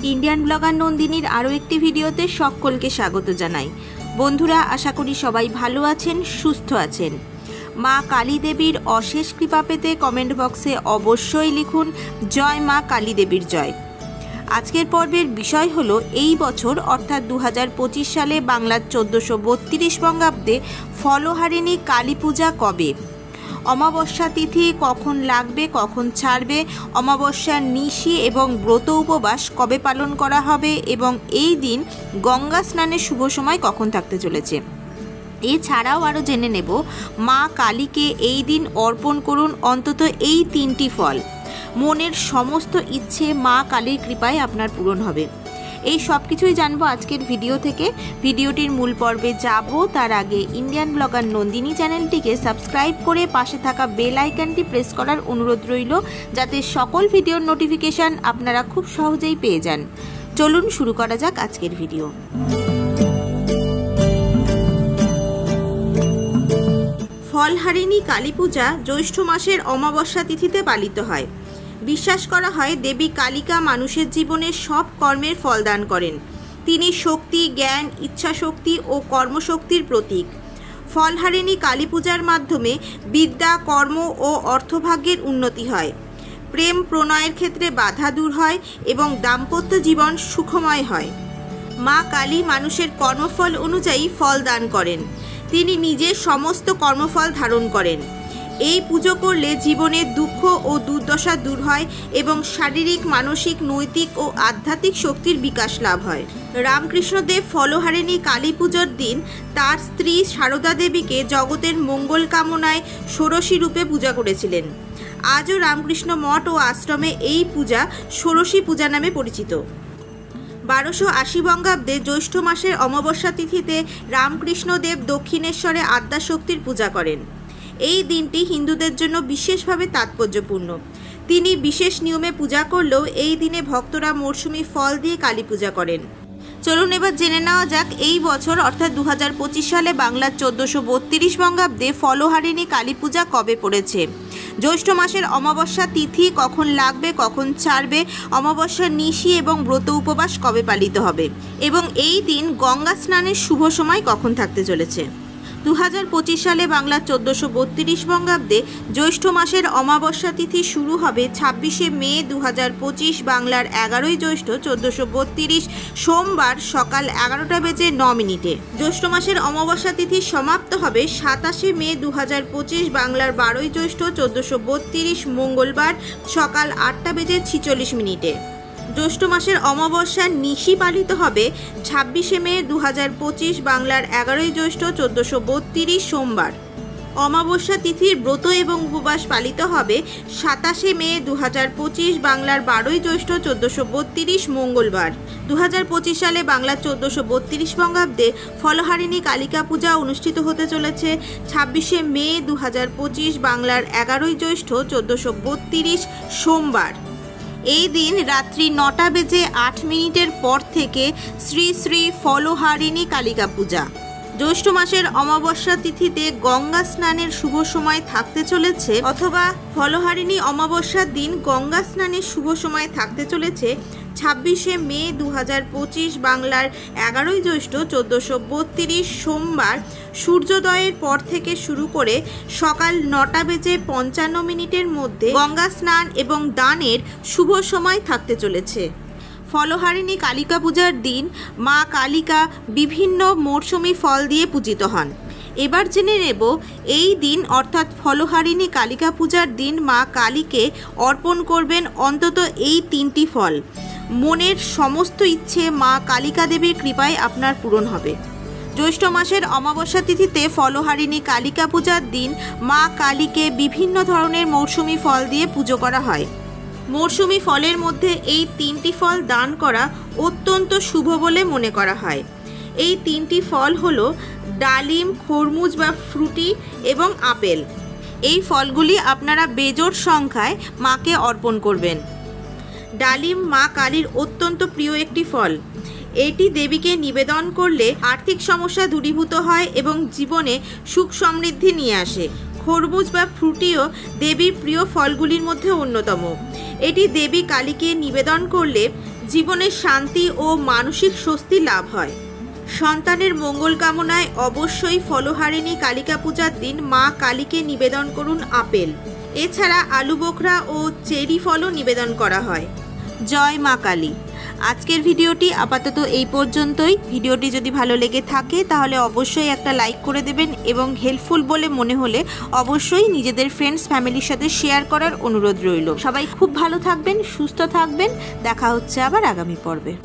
Indian blogger নন্দিনীর আরও একটি ভিডিওতে সকলকে স্বাগত জানাই। বন্ধুরা, আশা করি সবাই ভালো আছেন, সুস্থ আছেন। মা কালী দেবীর অশেষ কৃপা পেতে কমেন্ট বক্সে অবশ্যই লিখুন জয় মা কালী দেবীর জয়। আজকের পর্বের বিষয় হলো এই বছর অর্থাৎ 2025 সালে বাংলার 1432 বঙ্গাব্দে ফলহারিণী কালী পূজা কবে, অমাবস্যা তিথি কখন লাগবে, কখন ছাড়বে, অমাবস্যার নিশি এবং ব্রত উপবাস কবে পালন করা হবে এবং এই দিন গঙ্গা স্নানের শুভ সময় কখন থাকতে চলেছে। এছাড়াও আরও জেনে নেব মা কালীকে এই দিন অর্পণ করুন অন্তত এই 3টি ফল। মনের সমস্ত ইচ্ছে মা কালীর কৃপায় আপনার পূরণ হবে। এই সব কিছুই জানবো আজকের ভিডিও থেকে। ভিডিওটির মূল পর্বে যাব তার আগে ইন্ডিয়ান ব্লগার নন্দিনী চ্যানেলটিকে সাবস্ক্রাইব করে পাশে থাকা বেল আইকনটি প্রেস করার অনুরোধ রইল, যাতে সকল ভিডিওর নোটিফিকেশান আপনারা খুব সহজেই পেয়ে যান। চলুন শুরু করা যাক আজকের ভিডিও। ফলহারিণী কালী পূজা জ্যৈষ্ঠ মাসের অমাবস্যা তিথিতে পালিত হয়। বিশ্বাস করা হয় দেবী কালিকা মানুষের জীবনে সব কর্মের ফল দান করেন। তিনি শক্তি, জ্ঞান, ইচ্ছাশক্তি ও কর্মশক্তির প্রতীক। ফলহারিণী কালী পূজার মাধ্যমে বিদ্যা, কর্ম ও অর্থভাগ্যের উন্নতি হয়। প্রেম প্রণয়ের ক্ষেত্রে বাধা দূর হয় এবং দাম্পত্য জীবন সুখময় হয়। মা কালী মানুষের কর্মফল অনুযায়ী ফল দান করেন। তিনি নিজের সমস্ত কর্মফল ধারণ করেন। এই পুজো করলে জীবনের দুঃখ ও দুর্দশা দূর হয় এবং শারীরিক, মানসিক, নৈতিক ও আধ্যাত্মিক শক্তির বিকাশ লাভ হয়। রামকৃষ্ণদেব ফলহারিণী কালী পুজোর দিন তার স্ত্রী সারদা দেবীকে জগতের মঙ্গল কামনায় ষোড়শী রূপে পূজা করেছিলেন। আজও রামকৃষ্ণ মঠ ও আশ্রমে এই পূজা ষোড়শী পূজা নামে পরিচিত। 1280 বঙ্গাব্দে জ্যৈষ্ঠ মাসের অমাবস্যা তিথিতে রামকৃষ্ণদেব দক্ষিণেশ্বরে আদ্যাশক্তির পূজা করেন। এই দিনটি হিন্দুদের জন্য বিশেষভাবে তাৎপর্যপূর্ণ। তিনি বিশেষ নিয়মে পূজা করলেও এই দিনে ভক্তরা মরশুমি ফল দিয়ে কালী পূজা করেন। চলুন এবার জেনে নেওয়া যাক এই বছর অর্থাৎ 2025 সালে বাংলার 1432 বঙ্গাব্দে ফলহারিণী কালী পূজা কবে পড়েছে, জ্যৈষ্ঠ মাসের অমাবস্যা তিথি কখন লাগবে, কখন ছাড়বে, অমাবস্যার নিশি এবং ব্রত উপবাস কবে পালিত হবে এবং এই দিন গঙ্গা স্নানের শুভ সময় কখন থাকতে চলেছে। 2025 সালে বাংলার 1432 বঙ্গাব্দে জ্যৈষ্ঠ মাসের অমাবস্যা তিথি শুরু হবে 26শে মে 2025 বাংলার 11ই জ্যৈষ্ঠ 1432 সোমবার সকাল 11টা বেজে 9 মিনিটে। জ্যৈষ্ঠ মাসের অমাবস্যা তিথি সমাপ্ত হবে 27শে মে 2025 বাংলার 12ই জ্যৈষ্ঠ 1432 মঙ্গলবার সকাল 8টা বেজে 46 মিনিটে। জ্যৈষ্ঠ মাসের অমাবস্যার নিশি পালিত হবে 26শে মে 2025 বাংলার 11ই জ্যৈষ্ঠ 1432 সোমবার। অমাবস্যা তিথির ব্রত এবং উপবাস পালিত হবে 27শে মে 2025 বাংলার 12ই জ্যৈষ্ঠ 1432 মঙ্গলবার। 2025 সালে বাংলার 1432 বঙ্গাব্দে ফলহারিণী কালিকা পূজা অনুষ্ঠিত হতে চলেছে 26শে মে 2025 বাংলার 11ই জ্যৈষ্ঠ 1432 সোমবার। এই দিন রাত্রি 9টা বেজে 8 মিনিটের পর থেকে শ্রী শ্রী ফলহারিণী কালিকা পূজা। জ্যৈষ্ঠ মাসের অমাবস্যা তিথিতে গঙ্গা স্নানের শুভ সময় থাকতে চলেছে অথবা ফলহারিণী অমাবস্যার দিন গঙ্গা স্নানের শুভ সময় থাকতে চলেছে 26শে মে 2025 বাংলার 11ই জ্যৈষ্ঠ 1432 সোমবার সূর্যোদয়ের পর থেকে শুরু করে সকাল 9টা বেজে 55 মিনিটের মধ্যে গঙ্গা স্নান এবং দানের শুভ সময় থাকতে চলেছে। ফলহারিণী কালিকা পূজার দিন মা কালিকা বিভিন্ন মরশুমি ফল দিয়ে পূজিত হন। এবার জেনে নেব এই দিন অর্থাৎ ফলহারিণী কালিকা পূজার দিন মা কালীকে অর্পণ করবেন অন্তত এই 3টি ফল। মনের সমস্ত ইচ্ছে মা কালিকা দেবীর কৃপায় আপনার পূরণ হবে। জ্যৈষ্ঠ মাসের অমাবস্যা তিথিতে ফলহারিণী কালিকা পূজার দিন মা কালীকে বিভিন্ন ধরনের মৌসুমি ফল দিয়ে পুজো করা হয়। মৌসুমি ফলের মধ্যে এই 3টি ফল দান করা অত্যন্ত শুভ বলে মনে করা হয়। এই 3টি ফল হলো ডালিম, খরমুজ বা ফ্রুটি এবং আপেল। এই ফলগুলি আপনারা বেজোড় সংখ্যায় মাকে অর্পণ করবেন। ডালিম মা কালীর অত্যন্ত প্রিয় একটি ফল। এটি দেবীকে নিবেদন করলে আর্থিক সমস্যা দূরীভূত হয় এবং জীবনে সুখ সমৃদ্ধি নিয়ে আসে। খরমুজ বা ফ্রুটিও দেবীর প্রিয় ফলগুলির মধ্যে অন্যতম। এটি দেবী কালীকে নিবেদন করলে জীবনের শান্তি ও মানসিক স্বস্তি লাভ হয়। সন্তানের মঙ্গল কামনায় অবশ্যই ফলহারিণী কালিকা পূজার দিন মা কালীকে নিবেদন করুন আপেল। এছাড়া আলু বোখরা ও চেরি ফলও নিবেদন করা হয়। জয় মা কালী। আজকের ভিডিওটি আপাতত এই পর্যন্তই। ভিডিওটি যদি ভালো লেগে থাকে তাহলে অবশ্যই একটা লাইক করে দেবেন এবং হেল্পফুল বলে মনে হলে অবশ্যই নিজেদের ফ্রেন্ডস ফ্যামিলির সাথে শেয়ার করার অনুরোধ রইল। সবাই খুব ভালো থাকবেন, সুস্থ থাকবেন। দেখা হচ্ছে আবার আগামী পর্বে।